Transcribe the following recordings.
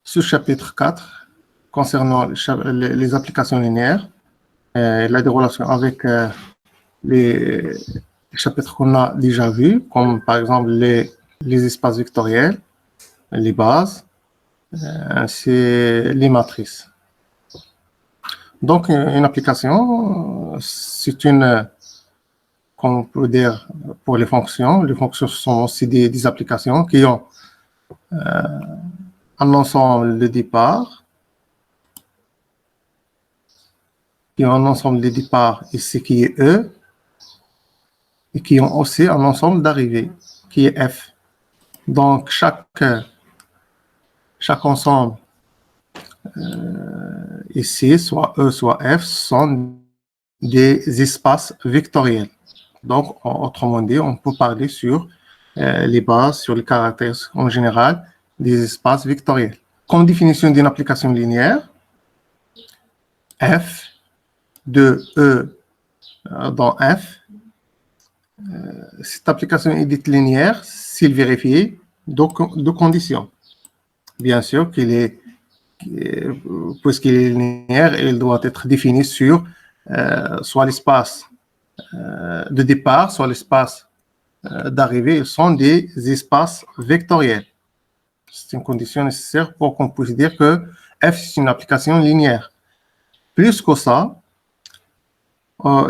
ce chapitre 4 concernant les applications linéaires. Il a des relations avec les chapitres qu'on a déjà vus, comme par exemple les espaces vectoriels, les bases, ainsi les matrices. Donc, une application, c'est une, comme on peut dire pour les fonctions. Les fonctions sont aussi des applications qui ont un ensemble de départ, ici qui est E, et qui ont aussi un ensemble d'arrivées qui est F. Donc, chaque ensemble ici, soit E, soit F, sont des espaces vectoriels. Donc, autrement dit, on peut parler sur les bases, sur les caractères en général des espaces vectoriels. Comme définition d'une application linéaire, F de E dans F, cette application est dite linéaire s'il vérifie deux conditions. Bien sûr, puisqu'il est linéaire, il doit être défini sur soit l'espace de départ, soit l'espace d'arrivée. Ils sont des espaces vectoriels. C'est une condition nécessaire pour qu'on puisse dire que F, c'est une application linéaire. Plus que ça,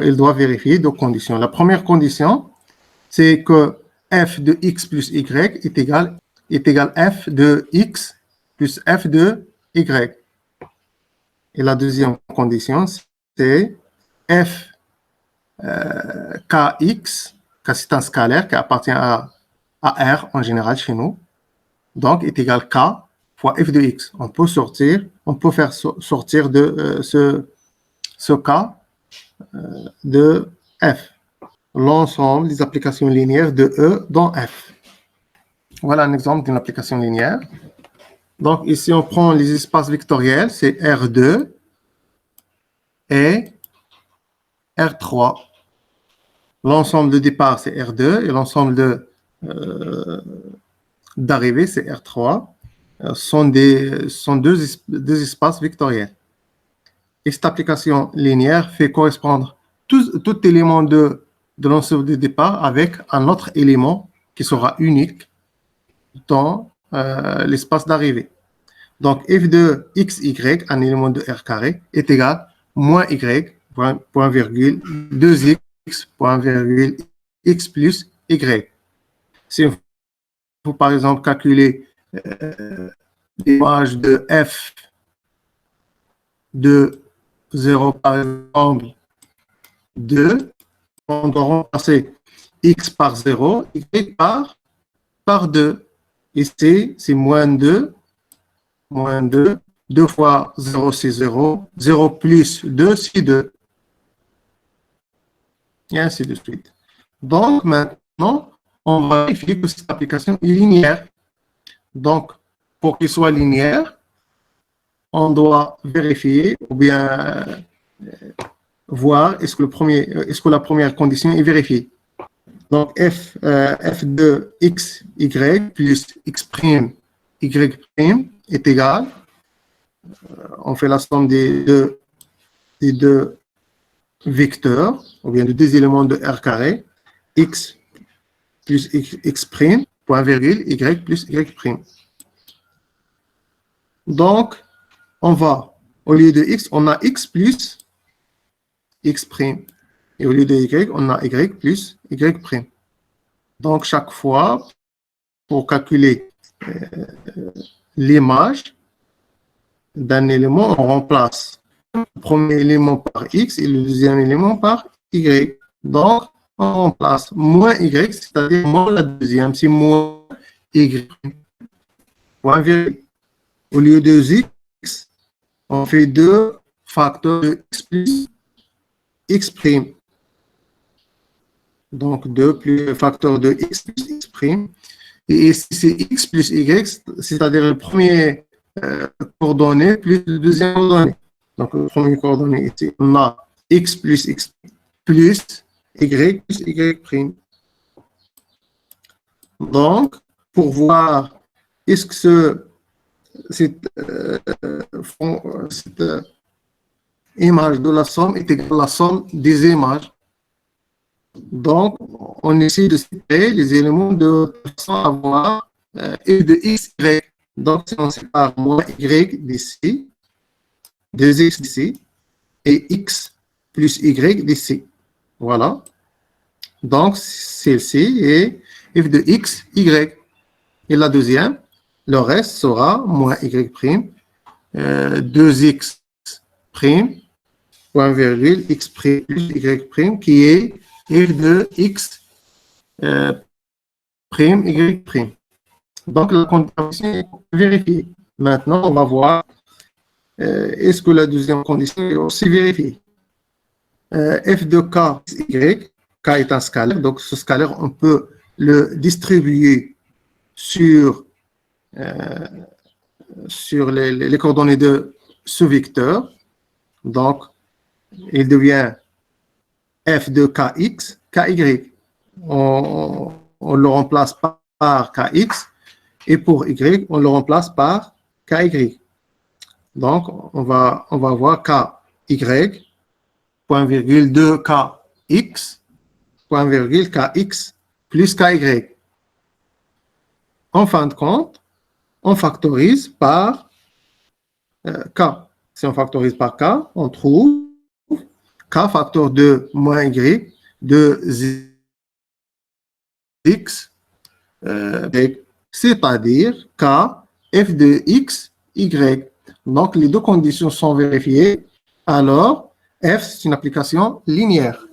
il doit vérifier deux conditions. La première condition, c'est que F de X plus Y est égal F de X plus F de Y. Et la deuxième condition, c'est F Kx, c'est un scalaire qui appartient à R en général chez nous, donc est égal K fois F de X. On peut faire sortir de ce K de F, l'ensemble des applications linéaires de E dans F. Voilà un exemple d'une application linéaire. Donc ici, on prend les espaces vectoriels, c'est R2 et R3. L'ensemble de départ, c'est R2 et l'ensemble d'arrivée, c'est R3. Sont deux espaces vectoriels. Et cette application linéaire fait correspondre tout élément de l'ensemble de départ avec un autre élément qui sera unique dans l'espace d'arrivée. Donc, f de xy, un élément de R carré, est égal moins y, point virgule, 2x, point virgule, x plus y. Si on peut, par exemple, calculer l'image de f de 0, par exemple, 2, on doit remplacer x par 0, y par 2. Ici, c'est moins 2, 2 fois 0, c'est 0, 0 plus 2, c'est 2. Et ainsi de suite. Donc, maintenant, on va vérifier que cette application est linéaire. Donc, pour qu'il soit linéaire, on doit vérifier ou bien voir est-ce que la première condition est vérifiée. Donc, f de x, y plus x', y' est égal. On fait la somme des deux vecteurs, ou bien des deux éléments de R carré, x plus x', point virgule, y plus y'. Donc, on va, au lieu de x, on a x plus x'. Et au lieu de y, on a y plus y'. Donc, chaque fois, pour calculer l'image d'un élément, on remplace le premier élément par x et le deuxième élément par y. Donc, on remplace moins y, c'est-à-dire moins la deuxième, c'est moins y. Point virgule. Au lieu de x, on fait deux facteurs de x plus x'. Donc, 2 plus facteur de x plus x'. Et ici, c'est x plus y, c'est-à-dire le premier coordonnée plus le deuxième coordonnée. Donc, le premier coordonnée ici, on a x plus y plus y'. Donc, pour voir est-ce que cette image de la somme est égale à la somme des images. Donc, on essaie de séparer les éléments de façon à avoir f de x, y. Donc, si on sépare moins y d'ici, 2x d'ici, et x plus y d'ici. Voilà. Donc, celle-ci est f de x, y. Et la deuxième, le reste sera moins y prime, 2x prime, point virgule, x prime plus y prime, qui est f de x prime, y prime. Donc, la condition est vérifiée. Maintenant, on va voir est-ce que la deuxième condition est aussi vérifiée. F de k, y, k est un scalaire, donc ce scalaire, on peut le distribuer sur les coordonnées de ce vecteur. Donc, il devient f de kx, ky. On le remplace par kx, et pour y, on le remplace par ky. Donc, on va avoir ky, point virgule 2kx, point virgule kx plus ky. En fin de compte, on factorise par k. Si on factorise par k, on trouve k facteur de moins y de x, c'est-à-dire k f de x, y. Donc, les deux conditions sont vérifiées. Alors, f, c'est une application linéaire,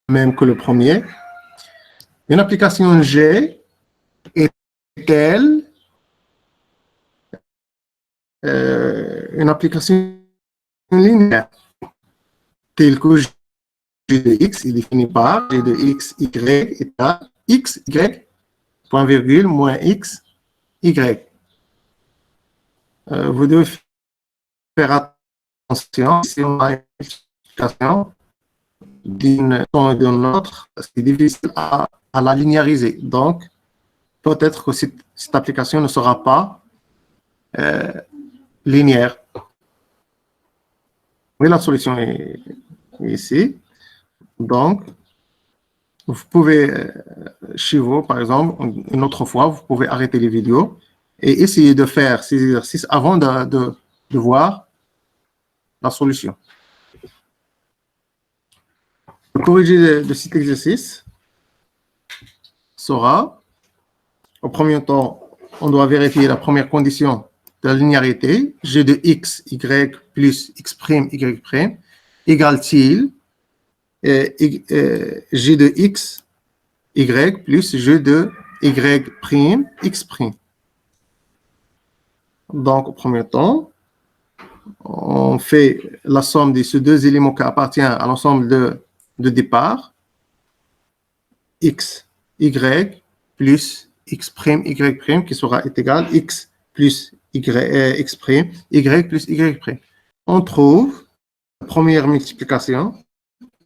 même que le premier. Une application G est telle une application linéaire telle que G de x est définie par G de x, y est à x, y, point virgule, moins x, y. Vous devez faire attention si on a une application d'une ou d'une autre, c'est difficile à la linéariser. Donc, peut-être que cette application ne sera pas linéaire. Oui, la solution est ici. Donc, vous pouvez, chez vous, par exemple, une autre fois, vous pouvez arrêter les vidéos et essayer de faire ces exercices avant de voir la solution. Le corrigé de cet exercice sera, au premier temps, on doit vérifier la première condition de la linéarité, g de x, y plus x', y', égale-t-il g de x, y plus g de y', x'. Donc, au premier temps, on fait la somme de ces deux éléments qui appartiennent à l'ensemble de départ, x, y plus x', y', qui sera égal à x plus x', y plus y'. On trouve la première multiplication.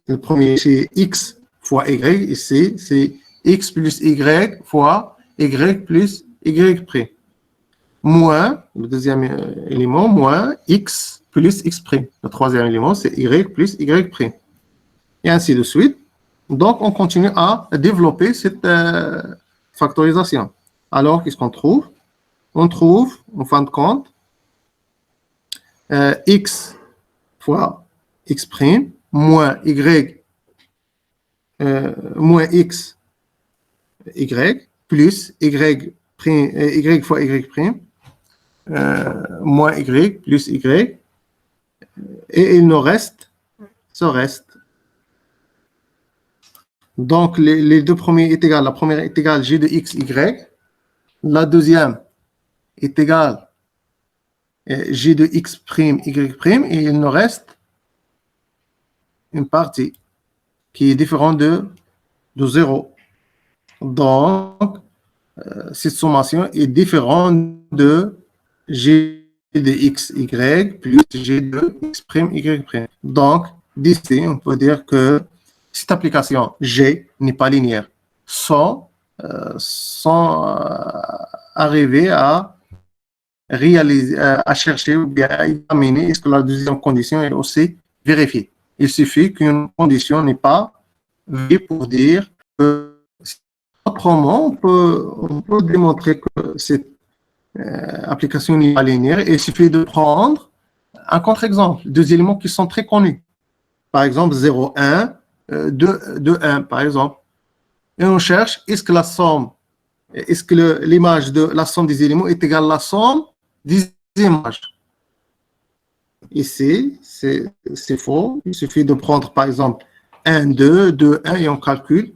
Le premier, c'est x fois y. Ici, c'est x plus y fois y plus y'. Moins, le deuxième élément, moins x plus x'. Le troisième élément, c'est y plus y'. Et ainsi de suite. Donc, on continue à développer cette factorisation. Alors, qu'est-ce qu'on trouve? On trouve, en fin de compte, x fois x' moins y moins x, y, plus y, y fois y', moins y, plus y, et il nous reste ce reste. Donc, les deux premiers est égal. La première est égale g de x, y. La deuxième est égale g de x', y', et il nous reste une partie qui est différente de 0. Donc, cette sommation est différente de g de x, y plus g de x', y'. Donc, d'ici, on peut dire que cette application G n'est pas linéaire sans arriver à réaliser, à chercher ou bien à examiner est-ce que la deuxième condition est aussi vérifiée. Il suffit qu'une condition n'est pas vérifiée pour dire que autrement, on peut démontrer que cette application n'est pas linéaire et il suffit de prendre un contre-exemple, deux éléments qui sont très connus. Par exemple, 0, 1, 2, 1, par exemple. Et on cherche, est-ce que l'image de la somme des éléments est égale à la somme des images? Ici, c'est faux. Il suffit de prendre, par exemple, 1, 2, 2, 1 et on calcule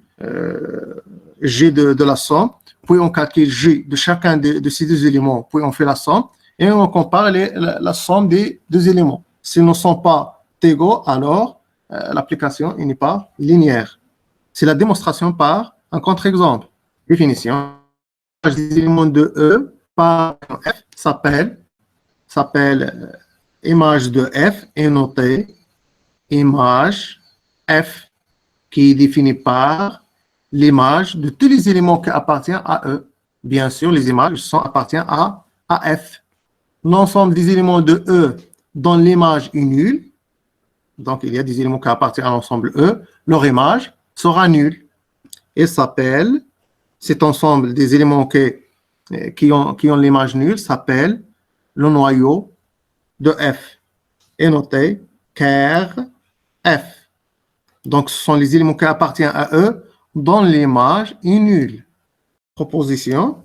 G de la somme. Puis on calcule G de chacun de ces deux éléments. Puis on fait la somme et on compare la somme des deux éléments. S'ils ne sont pas égaux, alors l'application n'est pas linéaire. C'est la démonstration par un contre-exemple. Définition. Les éléments de E par F s'appelle image de F est notée image F qui est définie par l'image de tous les éléments qui appartiennent à E. Bien sûr, les images appartiennent à F. L'ensemble des éléments de E dans l'image est nul. Donc, il y a des éléments qui appartiennent à l'ensemble E. Leur image sera nulle. Et s'appelle, cet ensemble des éléments qui ont l'image nulle s'appelle le noyau de F. Et noté car F. Donc, ce sont les éléments qui appartiennent à eux dont l'image est nulle. Proposition.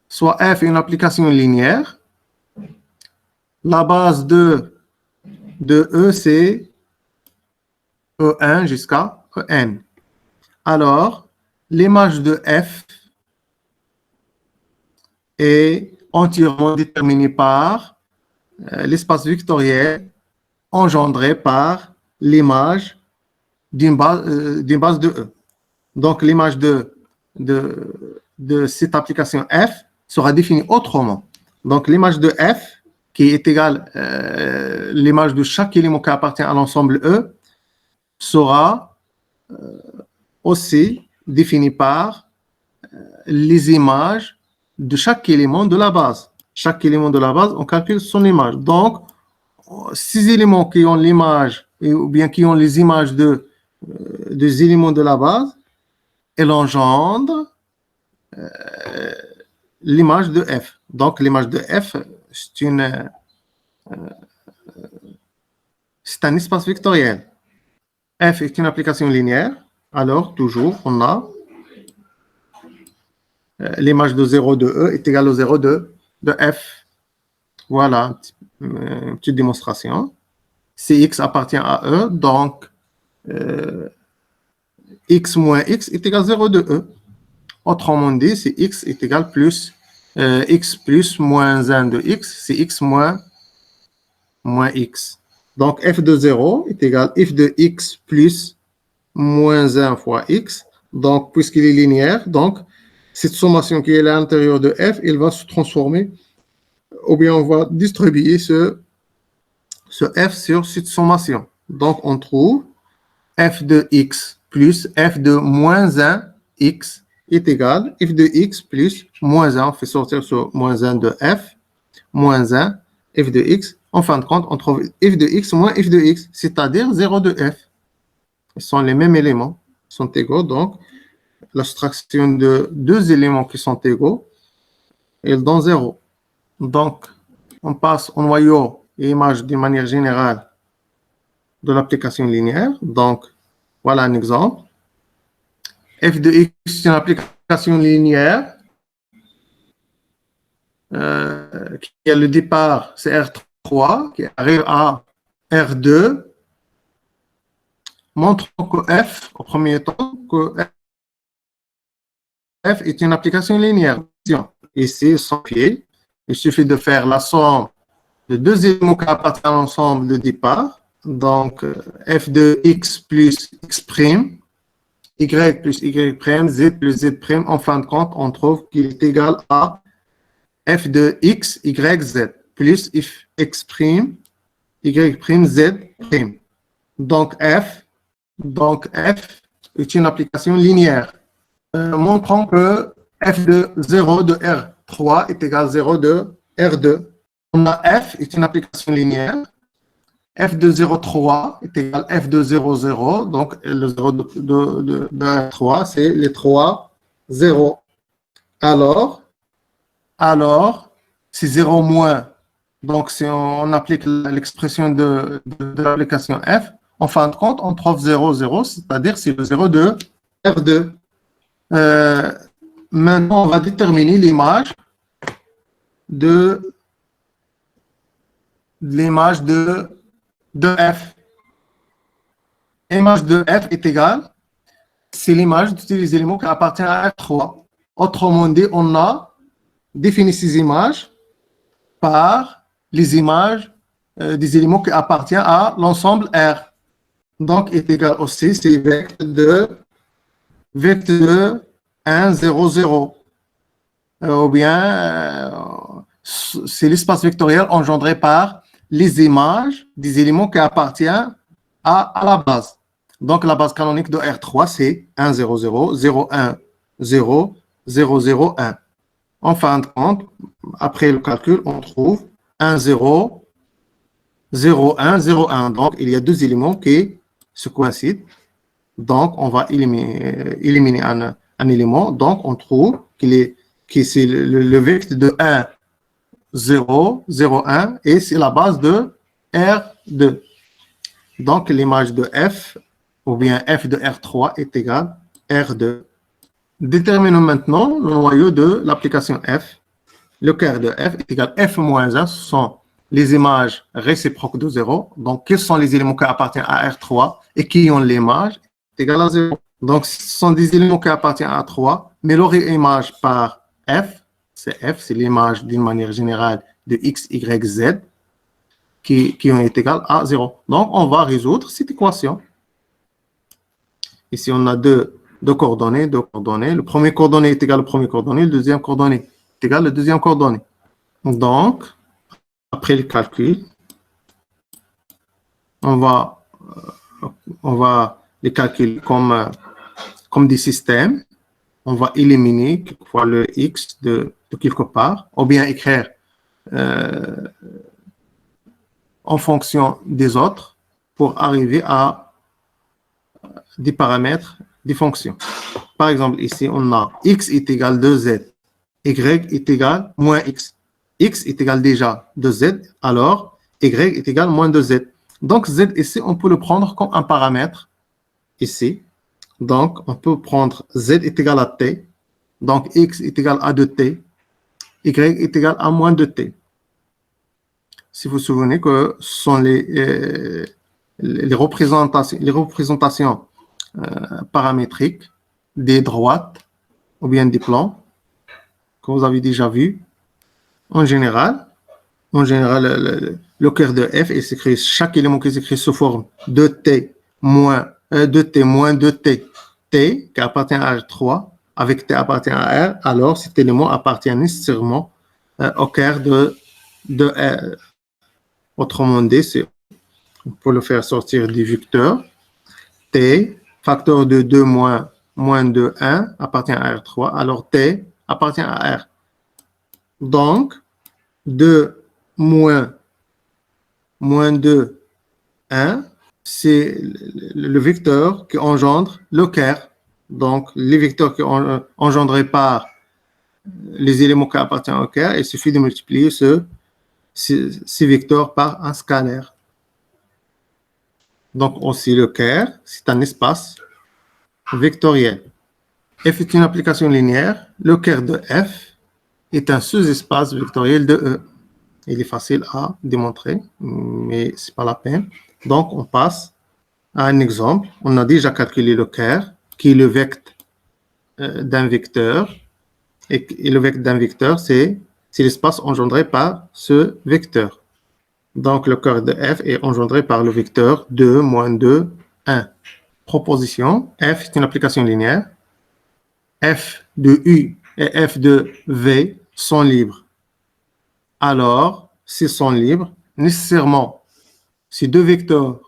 Soit F est une application linéaire. La base de E, c'est E1 jusqu'à En. Alors, l'image de F est entièrement déterminée par l'espace vectoriel engendré par l'image d'une base de E. Donc, l'image de cette application F sera définie autrement. Donc, l'image de F, qui est égale l'image de chaque élément qui appartient à l'ensemble E, sera aussi définie par les images de chaque élément de la base. Chaque élément de la base, on calcule son image. Donc, ces éléments qui ont l'image, ou bien qui ont les images des éléments de la base, elles engendrent l'image de F. Donc, l'image de F, c'est un espace vectoriel. F est une application linéaire. Alors, toujours, on a l'image de 0 de E est égale au 0 de F. Voilà, une petite démonstration. Si X appartient à E, donc X moins X est égal à 0 de E. Autrement dit, si X est égal plus X plus moins 1 de X, c'est X moins X. Donc, F de 0 est égal à F de X plus moins 1 fois X. Donc, puisqu'il est linéaire, donc, cette sommation qui est à l'intérieur de F, elle va se transformer, ou bien on va distribuer ce F sur cette sommation. Donc, on trouve F de X plus F de moins 1 X est égal à F de X plus moins 1. On fait sortir ce moins 1 de F, moins 1, F de X. En fin de compte, on trouve F de X moins F de X, c'est-à-dire 0 de F. Ce sont les mêmes éléments, sont égaux. Donc, la soustraction de deux éléments qui sont égaux, elle donne 0. Donc, on passe au noyau et image d'une manière générale de l'application linéaire. Donc, voilà un exemple. F de X, c'est une application linéaire qui a le départ, c'est R3, qui arrive à R2, montrant que F, au premier temps, que F est une application linéaire. Ici, sans pied, il suffit de faire la somme de deux éléments qui appartiennent à l'ensemble de départ. Donc, F de X plus X', Y plus Y', Z plus Z'. En fin de compte, on trouve qu'il est égal à F de X, Y, Z plus F X', Y', Z'. Donc, F est une application linéaire. Montrons que F de 0 de R3 est égal à 0 de R2. On a F est une application linéaire. F de 0,3 est égal à F de 0,0. Donc, le 0 de R3, c'est les 3 0. Alors, c'est 0 moins. Donc, si on applique l'expression de l'application F, en fin de compte, on trouve 0, 0, c'est-à-dire c'est le 0 de R2. Maintenant, on va déterminer l'image de F. L'image de F est égale, c'est l'image de tous les éléments qui appartiennent à R3. Autrement dit, on a défini ces images par les images des éléments qui appartiennent à l'ensemble R. Donc, est égal aussi, c'est vecteur de 1, 0, 0. Ou bien, c'est l'espace vectoriel engendré par les images des éléments qui appartiennent à la base. Donc, la base canonique de R3, c'est 1, 0, 0, 0, 1, 0, 0, 0, 1. En fin de compte, après le calcul, on trouve 1, 0, 0, 1, 0, 1. Donc, il y a deux éléments qui se coïncident. Donc, on va éliminer un élément. Donc, on trouve que c'est le vecteur de 1, 0, 0, 1 et c'est la base de R2. Donc, l'image de F ou bien F de R3 est égale à R2. Déterminons maintenant le noyau de l'application F. Le cœur de F est égal à F moins 1. Ce sont les images réciproques de 0. Donc, quels sont les éléments qui appartiennent à R3 et qui ont l'image est égale à 0. Donc, ce sont des éléments qui appartiennent à 3, mais leur image par F, c'est l'image d'une manière générale de X, Y, Z qui ont été égales à 0. Donc, on va résoudre cette équation. Ici, on a deux coordonnées. Le premier coordonnée est égal au premier coordonnée, le deuxième coordonnée est égal au deuxième coordonnée. Donc, après le calcul, on va les calculer comme des systèmes. On va éliminer quelquefois le X de quelque part, ou bien écrire en fonction des autres pour arriver à des paramètres des fonctions. Par exemple, ici, on a X est égal à 2Z, Y est égal à moins X. X est égal déjà à 2Z, alors Y est égal à moins 2Z. Donc, Z ici, on peut le prendre comme un paramètre ici. Donc, on peut prendre Z est égal à T. Donc, X est égal à 2T. Y est égal à moins 2T. Si vous vous souvenez que ce sont les représentations paramétriques des droites ou bien des plans que vous avez déjà vu. En général, le cœur de F est écrit, chaque élément qui s'écrit sous forme de T moins 2T, T qui appartient à R3, avec T appartient à R, alors cet élément appartient nécessairement au cœur de R. Autrement dit, on peut le faire sortir du vecteur. T, facteur de 2 moins 2, 1, appartient à R3, alors T appartient à R. Donc, 2 moins 2, 1, c'est le vecteur qui engendre le cœur. Donc, les vecteurs qui sont engendrés par les éléments qui appartiennent au cœur, il suffit de multiplier ces vecteurs par un scalaire. Donc, aussi le cœur, c'est un espace vectoriel. F est une application linéaire. Le cœur de F est un sous-espace vectoriel de E. Il est facile à démontrer, mais ce n'est pas la peine. Donc, on passe à un exemple. On a déjà calculé le cœur, qui est le vecteur d'un vecteur. Et le vecteur d'un vecteur, c'est l'espace engendré par ce vecteur. Donc, le cœur de F est engendré par le vecteur 2, moins 2, 1. Proposition, F est une application linéaire. F de U et F de V sont libres. Alors, s'ils sont libres, nécessairement, ces deux vecteurs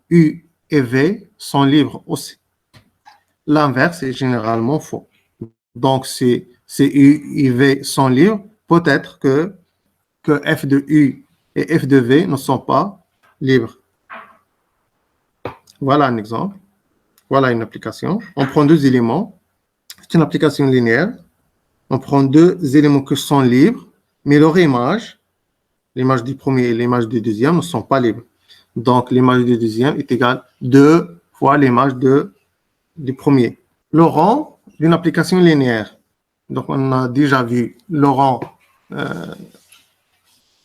U et V sont libres aussi. L'inverse est généralement faux. Donc, si U et V sont libres, peut-être que f de u et f de v ne sont pas libres. Voilà un exemple. Voilà une application. On prend deux éléments. C'est une application linéaire. On prend deux éléments qui sont libres, mais leur image, l'image du premier et l'image du deuxième, ne sont pas libres. Donc, l'image du deuxième est égale à 2 fois l'image du premier. Le rang d'une application linéaire. Donc, on a déjà vu le rang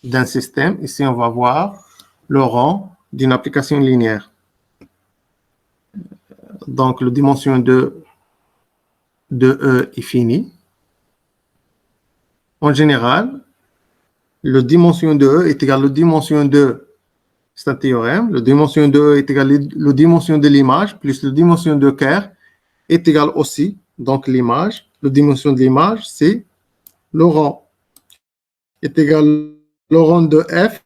d'un système. Ici, on va voir le rang d'une application linéaire. Donc, la dimension de E est finie. En général, la dimension de E est égale à la dimension de, c'est un théorème, la dimension de E est égale à la dimension de l'image plus la dimension de Kerr est égale aussi, donc l'image, la dimension de l'image, c'est le rang est égal au rang de F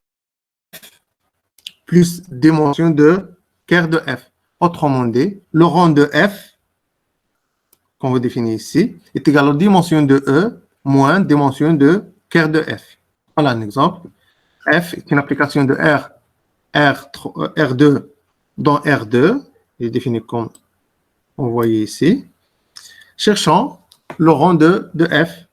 plus dimension de Kerr de F. Autrement dit, le rang de F, qu'on va définir ici, est égal à la dimension de E moins dimension de Kerr de F. Voilà un exemple. F est une application de R2 dans R2, il est défini comme on voyait ici. Cherchons le rang de F.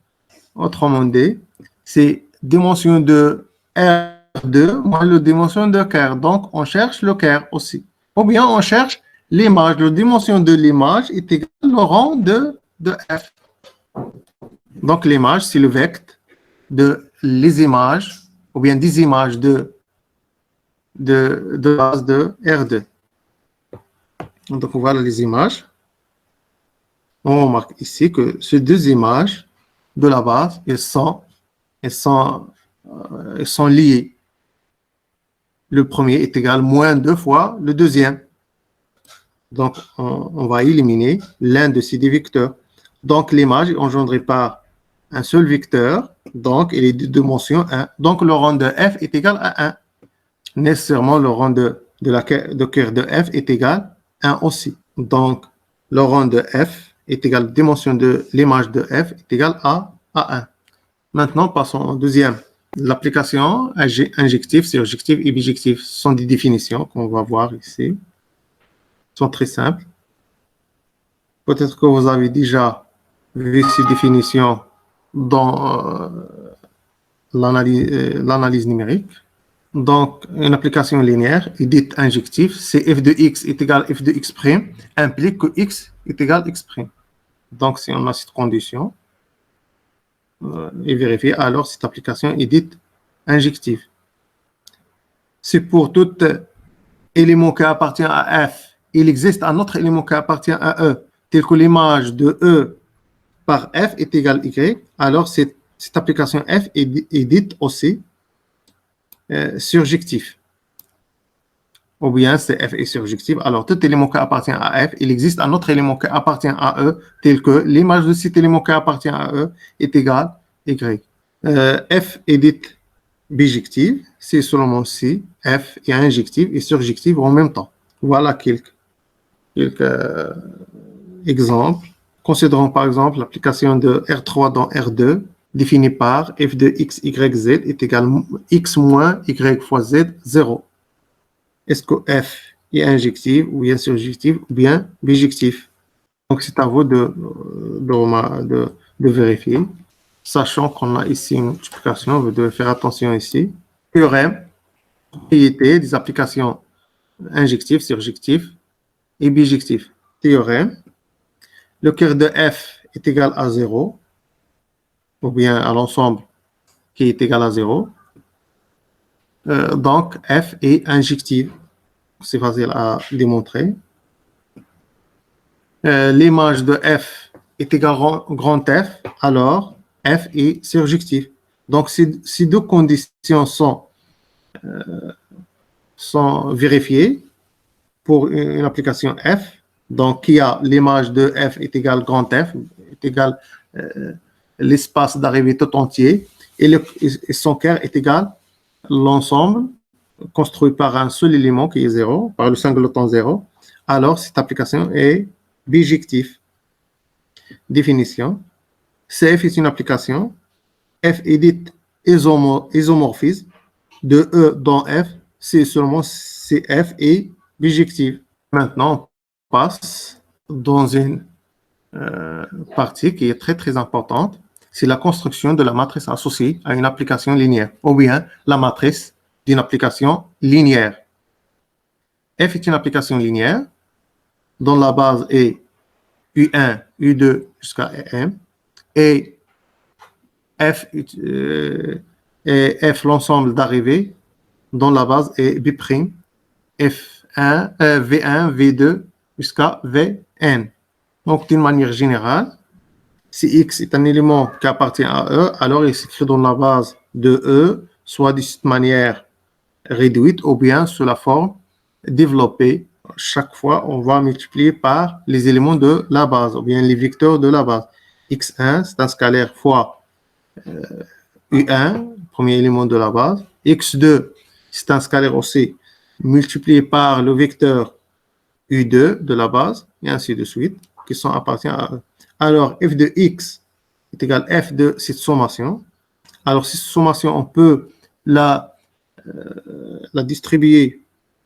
Autrement dit, c'est dimension de R2 moins la dimension de Kerr. Donc, on cherche le Kerr aussi. Ou bien, on cherche l'image. La dimension de l'image est égale au rang de F. Donc, l'image, c'est le vecteur de les images, ou bien des images de base de R2. Donc, voilà les images. On remarque ici que ces deux images de la base, elles sont liées. Le premier est égal à moins 2 fois le deuxième. Donc, on va éliminer l'un de ces deux vecteurs. Donc, l'image est engendrée par un seul vecteur, donc il est de dimension 1. Donc, le rang de f est égal à 1. Nécessairement, le rang de Kerr de f est égal à 1 aussi. Donc, le rang de f est égal à la dimension de l'image de f est égal à 1. Maintenant, passons au deuxième. L'application injective, surjective et bijective sont des définitions qu'on va voir ici. Sont très simples. Peut-être que vous avez déjà vu ces définitions dans l'analyse numérique. Donc, une application linéaire est dite injective. C'est f de x est égal à f de x', implique que x est égal à x'. Donc, si on a cette condition, et vérifier, alors cette application est dite injective. C'est pour tout élément qui appartient à F, il existe un autre élément qui appartient à E, tel que l'image de E par F est égale à Y, alors cette application F est dite aussi surjective. Ou bien c'est F est surjective, alors tout élément qui appartient à F, il existe un autre élément qui appartient à E, tel que l'image de cet élément qui appartient à E est égale à Y. F est dite bijective, c'est seulement si F est injective et surjective en même temps. Voilà quelques exemples. Considérons par exemple l'application de R3 dans R2, définie par f de x, y, z est égal à x moins y fois z, 0. Est-ce que f est injective ou bien surjective ou bien bijective? Donc, c'est à vous de vérifier. Sachant qu'on a ici une multiplication, vous devez faire attention ici. Théorème, propriété des applications injectives, surjectives et bijectives. Théorème, le Kerr de f est égal à 0, ou bien à l'ensemble qui est égal à 0. Donc, f est injective. C'est facile à démontrer. L'image de f est égale à grand F, alors f est surjective. Donc, ces deux conditions sont vérifiées pour une application f. Donc, qui a l'image de f est égale à grand F, est égal l'espace d'arrivée tout entier, et son Kerr est égal à l'ensemble construit par un seul élément qui est 0, par le singleton 0. Alors, cette application est bijective. Définition. CF est une application F est dit isomorphisme de E dans F, c'est seulement CF est bijective. Maintenant, on passe dans une partie qui est très très importante, c'est la construction de la matrice associée à une application linéaire, ou bien la matrice d'une application linéaire. F est une application linéaire dont la base est U1, U2 jusqu'à M, et F est F l'ensemble d'arrivées dont la base est B', F1, V1, V2 jusqu'à Vn. Donc, d'une manière générale, si X est un élément qui appartient à E, alors il s'écrit dans la base de E, soit de cette manière réduite ou bien sous la forme développée. Chaque fois, on va multiplier par les éléments de la base ou bien les vecteurs de la base. X1, c'est un scalaire fois U1, premier élément de la base. X2, c'est un scalaire aussi multiplié par le vecteur U2 de la base, et ainsi de suite, qui sont appartiennent à E. Alors, f de x est égal à f de cette sommation. Alors, cette sommation, on peut la distribuer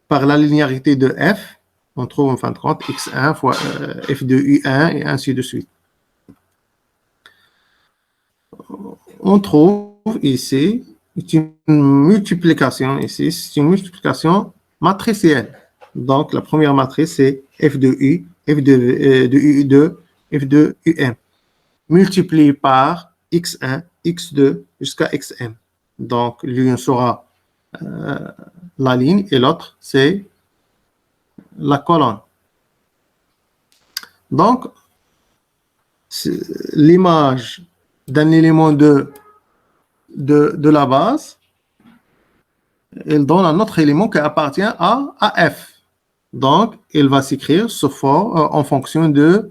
par la linéarité de f. On trouve en fin de compte x1 fois f de u1 et ainsi de suite. On trouve ici une multiplication, ici, c'est une multiplication matricielle. Donc, la première matrice, c'est f de u, f de u2, f de um, multiplié par x1, x2 jusqu'à xm. Donc, l'une sera la ligne et l'autre, c'est la colonne. Donc, l'image d'un élément de la base, elle donne un autre élément qui appartient à F. Donc, il va s'écrire en fonction des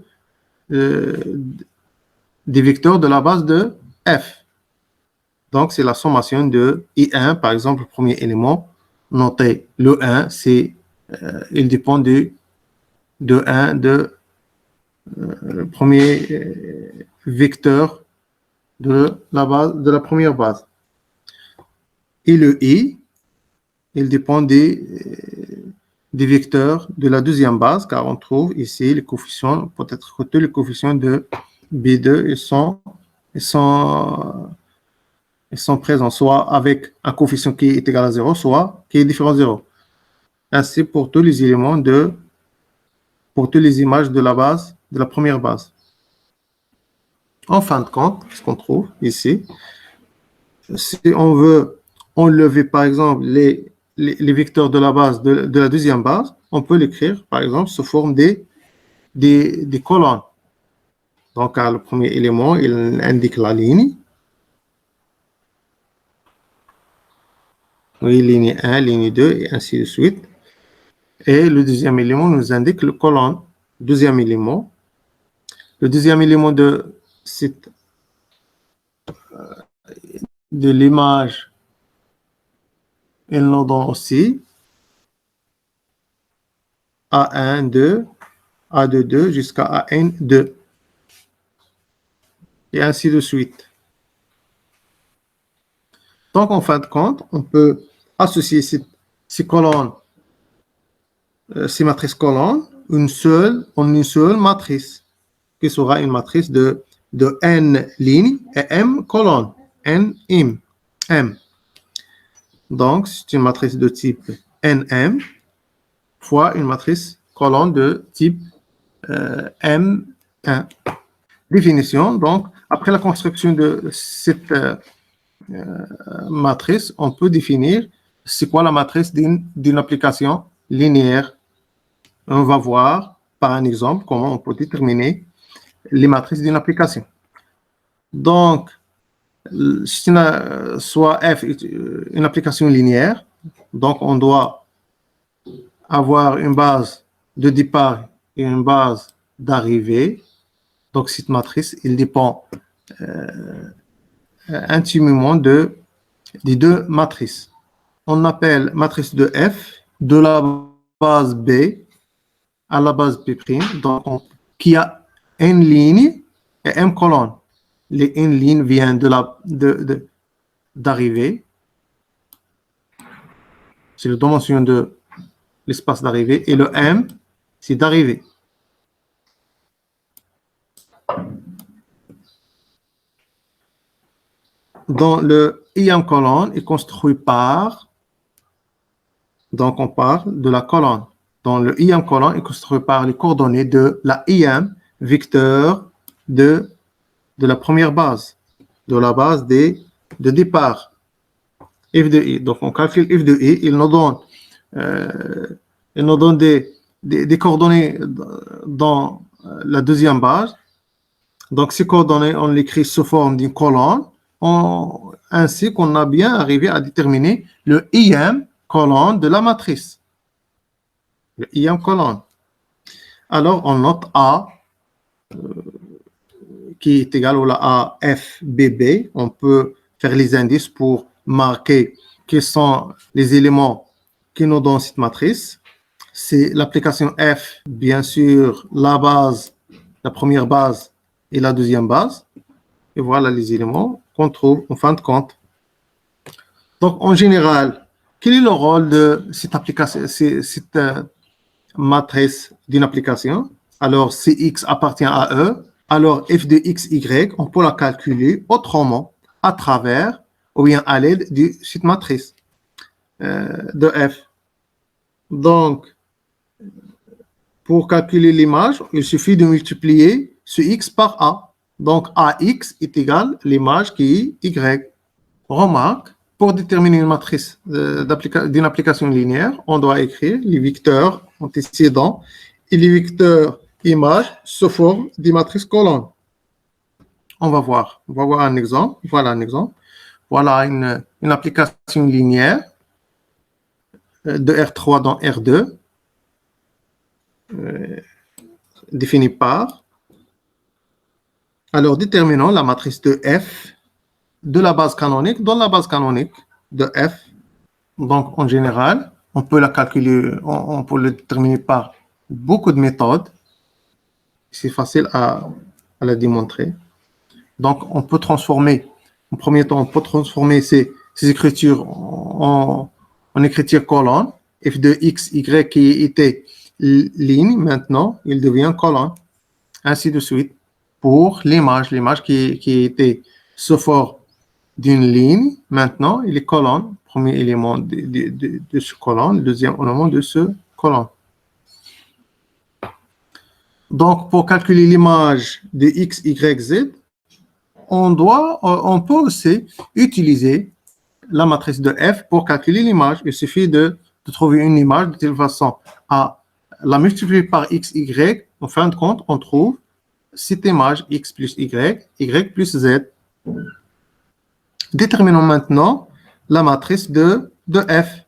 vecteurs de la base de F. Donc, c'est la sommation de I1, par exemple, le premier élément. Notez, le 1, il dépend de 1, le premier vecteur de la première base. Et le I, il dépend des vecteurs de la deuxième base, car on trouve ici les coefficients, peut-être que tous les coefficients de B2 ils sont présents, soit avec un coefficient qui est égal à 0, soit qui est différent de 0. Ainsi pour tous les éléments pour toutes les images de la base, de la première base. En fin de compte, ce qu'on trouve ici, si on veut enlever par exemple les vecteurs de la base de la deuxième base, on peut l'écrire par exemple sous forme des colonnes. Donc, le premier élément, il indique la ligne. Oui, ligne 1, ligne 2, et ainsi de suite. Et le deuxième élément nous indique le colonne. Deuxième élément. Le deuxième élément de l'image, il nous donne aussi A1, 2, A2, 2 jusqu'à AN, 2. Et ainsi de suite. Donc, en fin de compte, on peut associer ces colonnes, ces matrices colonnes, en une seule matrice, qui sera une matrice de n lignes et m colonnes, n, m. Donc, c'est une matrice de type nm fois une matrice colonne de type m1. Définition, donc, après la construction de cette matrice, on peut définir c'est quoi la matrice d'une application linéaire. On va voir par un exemple comment on peut déterminer les matrices d'une application. Donc, soit F est une application linéaire, donc on doit avoir une base de départ et une base d'arrivée. Donc, cette matrice, elle dépend intimement des deux matrices. On appelle matrice de F de la base B à la base B', donc qui a n ligne et m colonne. une ligne vient d'arrivée. C'est la dimension de l'espace d'arrivée. Et le M, c'est d'arrivée. Dans le IM colonne est construit par, donc on parle de la colonne. Dans le IM colonne est construit par les coordonnées de la IM vecteur de la première base, de la base de départ, f de i. Donc on calcule f de i, il nous donne des coordonnées dans la deuxième base. Donc ces coordonnées, on l'écrit sous forme d'une colonne, ainsi qu'on a bien arrivé à déterminer le IM colonne de la matrice. Le IM colonne. Alors, on note A, qui est égal à FBB. On peut faire les indices pour marquer quels sont les éléments qui nous donnent cette matrice. C'est l'application F, bien sûr, la base, la première base et la deuxième base. Et voilà les éléments qu'on trouve en fin de compte. Donc, en général, quel est le rôle de cette application, cette matrice d'une application? Alors, si X appartient à E, alors f de x, y, on peut la calculer autrement à travers ou bien à l'aide de cette matrice de f. Donc, pour calculer l'image, il suffit de multiplier ce x par a. Donc, ax est égal à l'image qui est y. Remarque, pour déterminer une matrice d'une application linéaire, on doit écrire les vecteurs antécédents et les vecteurs images sous forme des matrices colonnes. On va voir un exemple. Voilà un exemple. Voilà une application linéaire de R3 dans R2 définie par. Alors, déterminons la matrice de F de la base canonique dans la base canonique de F. Donc, en général, on peut la calculer, on peut le déterminer par beaucoup de méthodes. C'est facile à la démontrer. Donc, on peut transformer, en premier temps, on peut transformer ces écritures en écriture colonne. F de x, y qui était ligne, maintenant, il devient colonne. Ainsi de suite. Pour l'image qui était sous forme d'une ligne, maintenant, il est colonne. Premier élément de ce colonne, deuxième élément de ce colonne. Donc, pour calculer l'image de x, y, z, on peut aussi utiliser la matrice de f pour calculer l'image. Il suffit de trouver une image de telle façon à la multiplier par x, y. En fin de compte, on trouve cette image x plus y, y plus z. Déterminons maintenant la matrice de f.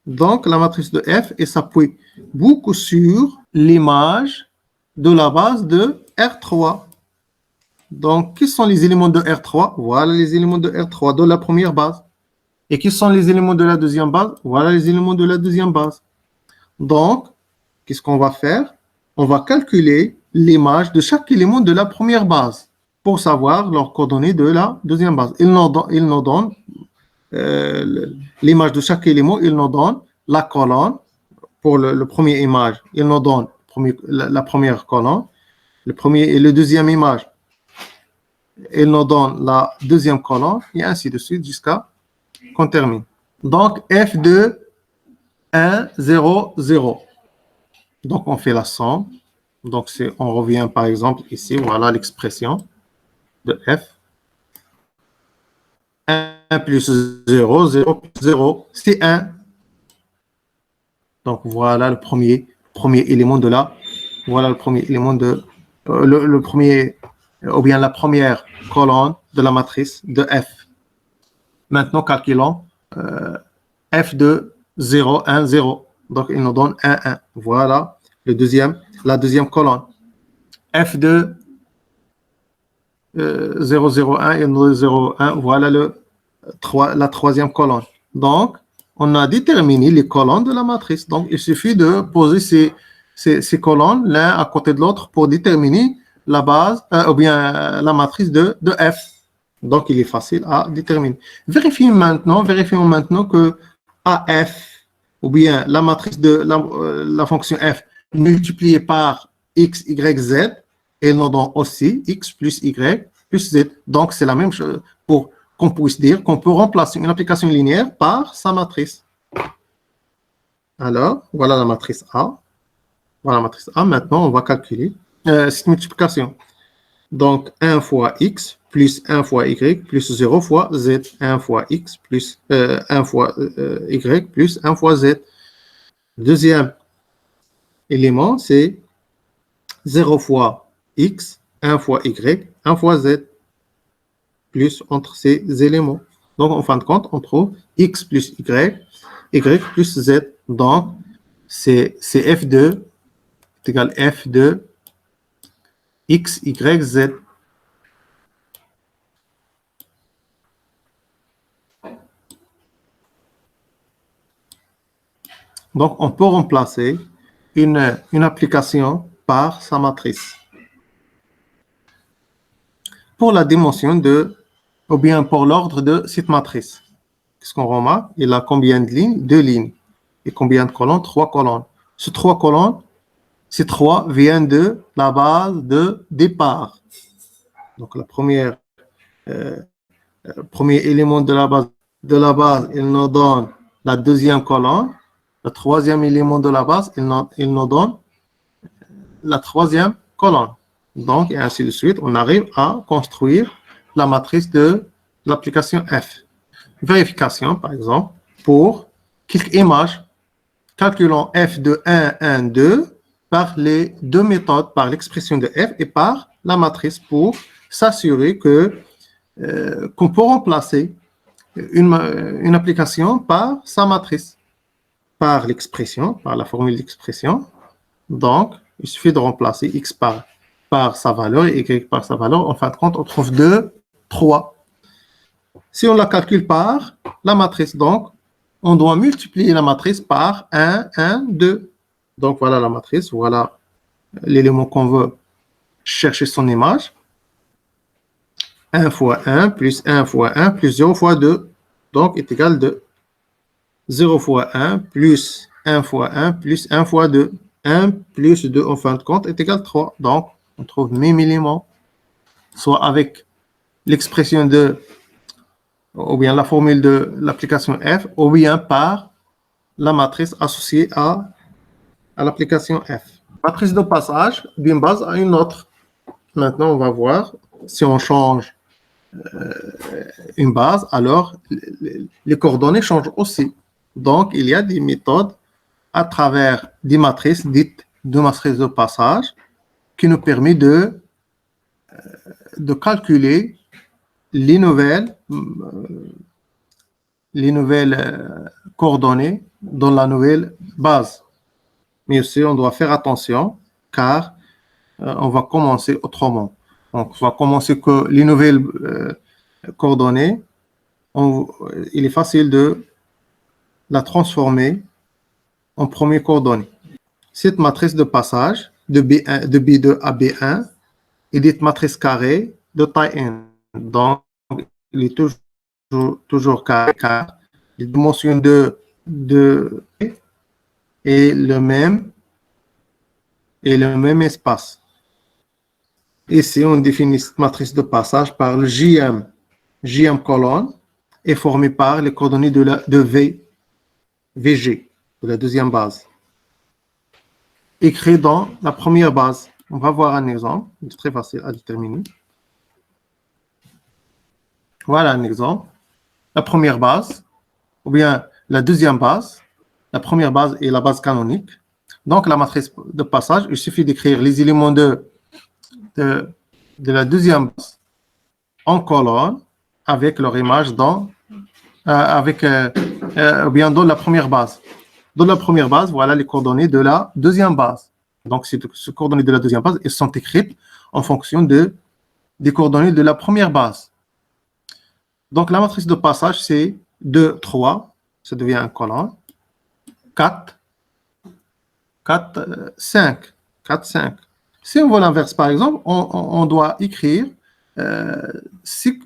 Donc, la matrice de f s'appuie beaucoup sur l'image de la base de R3. Donc, quels sont les éléments de R3? Voilà les éléments de R3 de la première base. Et quels sont les éléments de la deuxième base? Voilà les éléments de la deuxième base. Donc, qu'est-ce qu'on va faire? On va calculer l'image de chaque élément de la première base pour savoir leurs coordonnées de la deuxième base. Il nous donne l'image de chaque élément, il nous donne la colonne pour le premier image. Il nous donne la première colonne, le premier et le deuxième image. Il nous donne la deuxième colonne et ainsi de suite jusqu'à qu'on termine. Donc, f de 1, 0, 0. Donc, on fait la somme. Donc, on revient par exemple ici, voilà l'expression de f. 1 plus 0, 0 plus 0, c'est 1. Donc, voilà le premier élément de la, voilà le premier élément de, le premier, ou bien la première colonne de la matrice de f. Maintenant, calculons f de 0, 1, 0. Donc, il nous donne 1, 1. Voilà la deuxième colonne. F de 0, 0, 1 et 0, 1. Voilà la troisième colonne. Donc, on a déterminé les colonnes de la matrice. Donc, il suffit de poser ces colonnes l'un à côté de l'autre pour déterminer la base, ou bien la matrice de f. Donc, il est facile à déterminer. Vérifions maintenant que AF, ou bien la matrice de la fonction f multipliée par x, y, z, elle nous donne aussi x plus y plus z. Donc, c'est la même chose pour qu'on puisse dire qu'on peut remplacer une application linéaire par sa matrice. Alors, voilà la matrice A. Voilà la matrice A. Maintenant, on va calculer cette multiplication. Donc, 1 fois x plus 1 fois y plus 0 fois z. 1 fois x plus 1 fois y plus 1 fois z. Deuxième élément, c'est 0 fois x, 1 fois y, 1 fois z, plus entre ces éléments. Donc, en fin de compte, on trouve x plus y plus z. Donc, c'est f2 est égal f de x, y, z. Donc, on peut remplacer une application par sa matrice. Pour la dimension ou bien pour l'ordre de cette matrice, qu'est-ce qu'on remarque? Il a combien de lignes? 2 lignes. Et combien de colonnes? 3 colonnes. Ces 3 colonnes, ces 3 viennent de la base de départ. Donc, le premier élément de la base, il nous donne la deuxième colonne. Le troisième élément de la base, il nous donne la troisième colonne. Donc, et ainsi de suite, on arrive à construire la matrice de l'application F. Vérification, par exemple, pour quelques images, calculons F de 1, 1, 2 par les deux méthodes, par l'expression de F et par la matrice pour s'assurer qu'on peut remplacer une application par sa matrice, par l'expression, par la formule d'expression. Donc, il suffit de remplacer x par sa valeur et y par sa valeur. En fin de compte, on trouve 2, 3. Si on la calcule par la matrice, donc, on doit multiplier la matrice par 1, 1, 2. Donc, voilà la matrice, voilà l'élément qu'on veut chercher son image. 1 fois 1 plus 1 fois 1 plus 0 fois 2, donc est égal 2. 0 fois 1 plus 1 fois 1 plus 1 fois 2. 1 plus 2 en fin de compte est égal 3. Donc, on trouve même élément, soit avec l'expression ou bien la formule de l'application F, ou bien par la matrice associée à l'application F. Matrice de passage d'une base à une autre. Maintenant, on va voir si on change une base, alors les coordonnées changent aussi. Donc, il y a des méthodes à travers des matrices dites de matrices de passage qui nous permet de calculer les nouvelles coordonnées dans la nouvelle base. Mais aussi, on doit faire attention car on va commencer autrement. Donc, on va commencer que les nouvelles coordonnées, il est facile de la transformer en première coordonnée. Cette matrice de passage de B2 à B1 est dite matrice carrée de taille n. Donc, il est toujours carré car les dimensions de est le même espace. Ici, on définit cette matrice de passage par le JM. JM colonne est formé par les coordonnées de VG, de la deuxième base. Écrit dans la première base. On va voir un exemple, c'est très facile à déterminer. Voilà un exemple. La première base, ou bien la deuxième base. La première base est la base canonique. Donc, la matrice de passage, il suffit d'écrire les éléments de la deuxième base en colonne avec leur image ou bien dans la première base. Dans la première base, voilà les coordonnées de la deuxième base. Donc, ces coordonnées de la deuxième base, elles sont écrites en fonction des coordonnées de la première base. Donc, la matrice de passage, c'est 2, 3, ça devient un colonne. 4, 5. Si on veut l'inverse, par exemple, on doit écrire 6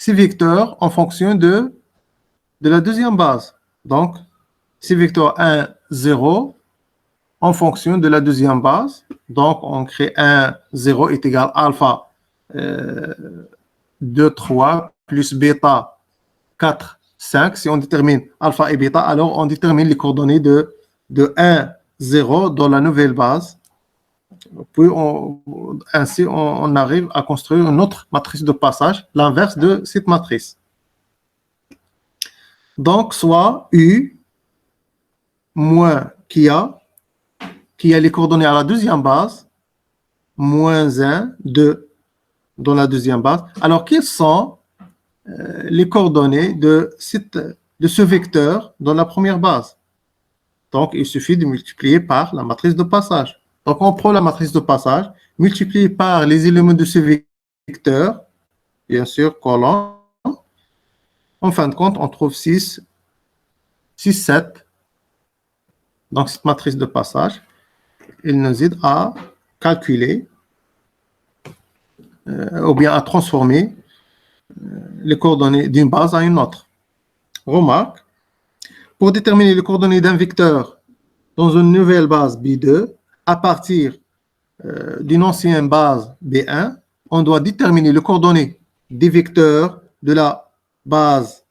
vecteurs en fonction de la deuxième base. Donc, 6 vecteurs 1, 0 en fonction de la deuxième base. Donc, on crée 1, 0 est égal à alpha 2, 3 plus bêta 4, 5. Si on détermine alpha et bêta, alors on détermine les coordonnées de 1, 0 dans la nouvelle base. Puis ainsi, on arrive à construire une autre matrice de passage, l'inverse de cette matrice. Donc, soit U moins qui a les coordonnées à la deuxième base, moins 1, 2 dans la deuxième base. Alors, quelles sont les coordonnées de ce vecteur dans la première base? Donc, il suffit de multiplier par la matrice de passage. Donc, on prend la matrice de passage, multiplié par les éléments de ce vecteur, bien sûr, colonne. En fin de compte, on trouve 6, 7. Donc, cette matrice de passage, elle nous aide à calculer ou bien à transformer les coordonnées d'une base à une autre. Remarque, pour déterminer les coordonnées d'un vecteur dans une nouvelle base B2, à partir d'une ancienne base B1, on doit déterminer les coordonnées des vecteurs de la base,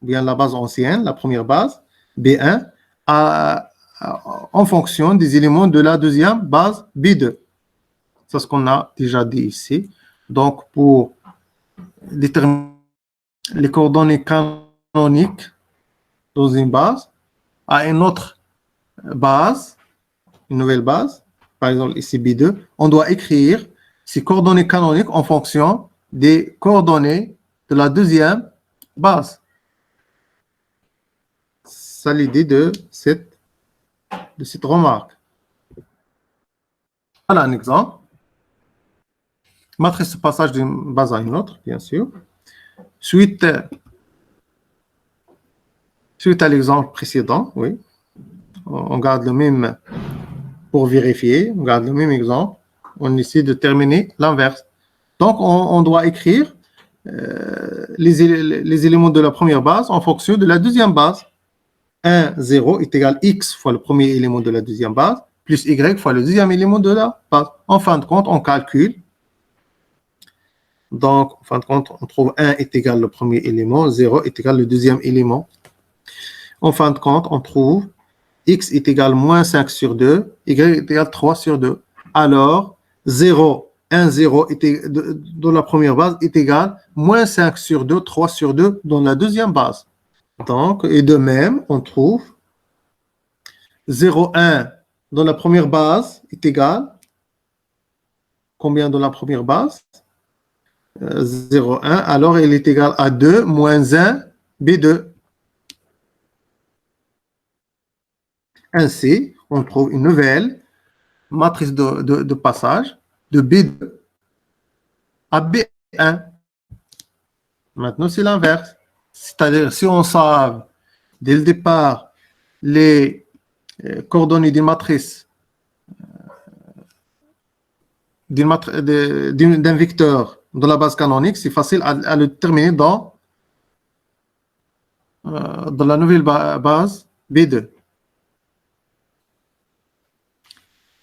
ou bien la base ancienne, la première base, B1, en fonction des éléments de la deuxième base B2. C'est ce qu'on a déjà dit ici. Donc, pour déterminer les coordonnées canoniques dans une base, à une autre base, une nouvelle base, par exemple ici B2, on doit écrire ces coordonnées canoniques en fonction des coordonnées de la deuxième base. C'est l'idée de cette remarque. Voilà un exemple. Matrice de passage d'une base à une autre, bien sûr. Suite à l'exemple précédent, oui, on garde le même pour vérifier, on garde le même exemple, on essaie de terminer l'inverse. Donc, on doit écrire les éléments de la première base en fonction de la deuxième base. 1, 0 est égal à x fois le premier élément de la deuxième base, plus y fois le deuxième élément de la base. En fin de compte, on calcule. Donc, en fin de compte, on trouve 1 est égal au premier élément, 0 est égal au deuxième élément. En fin de compte, on trouve x est égal à moins 5 sur 2, y est égal à 3 sur 2. Alors, 0, 1, 0 dans la première base est égal à moins 5 sur 2, 3 sur 2 dans la deuxième base. Donc, et de même, on trouve 0, 1 dans la première base est égal à combien dans la première base? 0, 1. Alors, il est égal à 2 moins 1 B2. Ainsi, on trouve une nouvelle matrice de passage de B2 à B1. Maintenant, c'est l'inverse. C'est-à-dire, si on sait dès le départ les coordonnées d'une matrice, d'un vecteur dans la base canonique, c'est facile à le terminer dans la nouvelle base B2.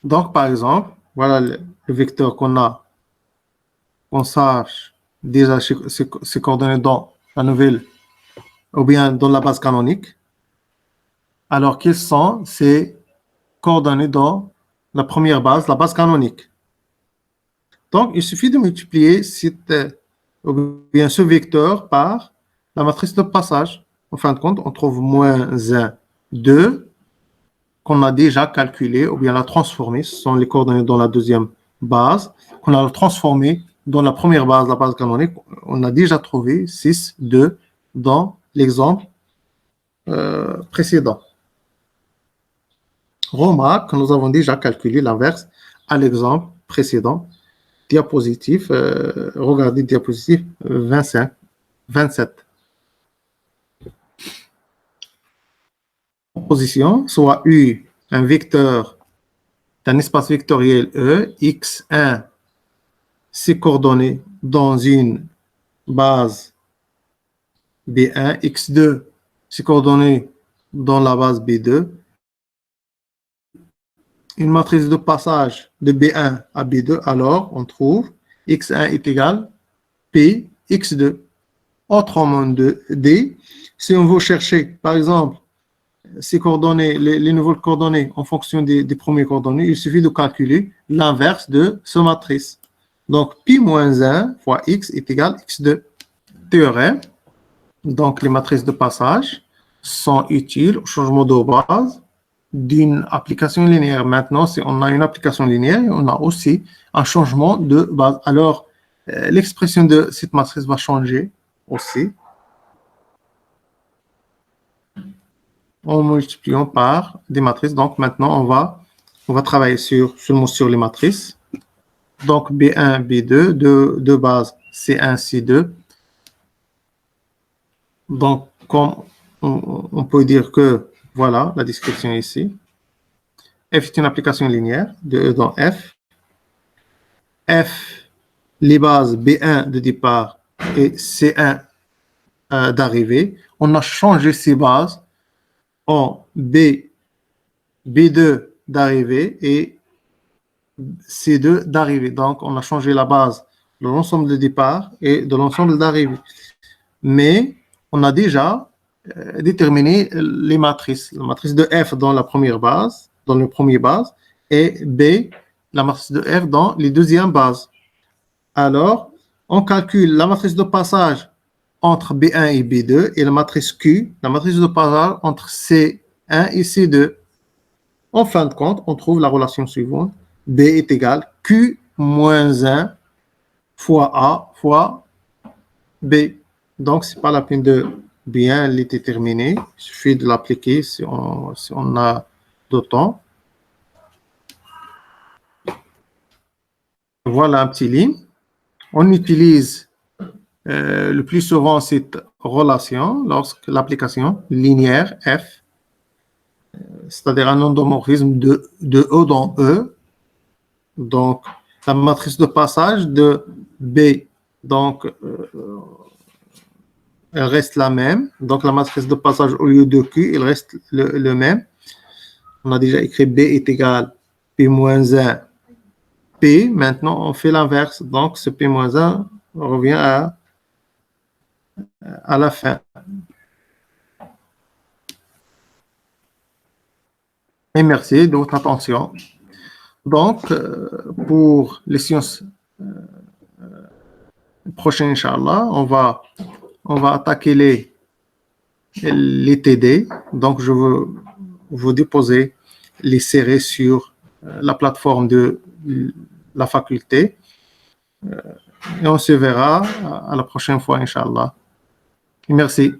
Donc, par exemple, voilà le vecteur qu'on sache déjà ses coordonnées dans la nouvelle ou bien dans la base canonique. Alors, quelles sont ces coordonnées dans la première base, la base canonique? Donc, il suffit de multiplier ou bien ce vecteur par la matrice de passage. En fin de compte, on trouve moins 1, 2, qu'on a déjà calculé, ou bien la transformé. Ce sont les coordonnées dans la deuxième base, qu'on a transformé dans la première base, la base canonique. On a déjà trouvé 6, 2 dans l'exemple précédent. Remarque que nous avons déjà calculé l'inverse à l'exemple précédent. Diapositive, regardez diapositive 27. Position, soit U, un vecteur d'un espace vectoriel E, x1, ses coordonnées dans une base B1, x2, ses coordonnées dans la base B2, une matrice de passage de B1 à B2, alors on trouve x1 est égal P, x2. Autrement dit, si on veut chercher, par exemple, ces coordonnées, les nouvelles coordonnées en fonction des premières coordonnées, il suffit de calculer l'inverse de ce matrice. Donc, pi moins 1 fois x est égal à x2. Théorème. Donc, les matrices de passage sont utiles au changement de base d'une application linéaire. Maintenant, si on a une application linéaire, on a aussi un changement de base. Alors, l'expression de cette matrice va changer aussi en multipliant par des matrices. Donc, maintenant, on va travailler seulement sur les matrices. Donc, B1, B2, de base, C1, C2. Donc, comme on peut dire que, voilà, la description ici. F est une application linéaire de E dans F. F, les bases B1 de départ et C1 d'arrivée. On a changé ces bases en B2 d'arrivée et C2 d'arrivée. Donc, on a changé la base de l'ensemble de départ et de l'ensemble d'arrivée. Mais on a déjà déterminé les matrices. La matrice de F dans la première base, dans le premier base, et B, la matrice de F dans les deuxièmes bases. Alors, on calcule la matrice de passage entre B1 et B2 et la matrice Q, la matrice de passage entre C1 et C2. En fin de compte, on trouve la relation suivante. B est égal à Q moins 1 fois A fois B. Donc, ce n'est pas la peine de bien les déterminer. Il suffit de l'appliquer si on a de temps. Voilà un petit ligne. On utilise le plus souvent cette relation lorsque l'application linéaire F, c'est-à-dire un endomorphisme de E dans E. Donc, la matrice de passage de B, donc, elle reste la même. Donc, la matrice de passage au lieu de Q, il reste le même. On a déjà écrit B est égal à P moins 1 P. Maintenant, on fait l'inverse. Donc, ce P moins 1 revient à la fin. Et merci de votre attention. Donc, pour les sciences prochaines, Inch'Allah, on va attaquer les TD. Donc, je veux vous déposer les séries sur la plateforme de la faculté. Et on se verra à la prochaine fois, Inch'Allah. Merci.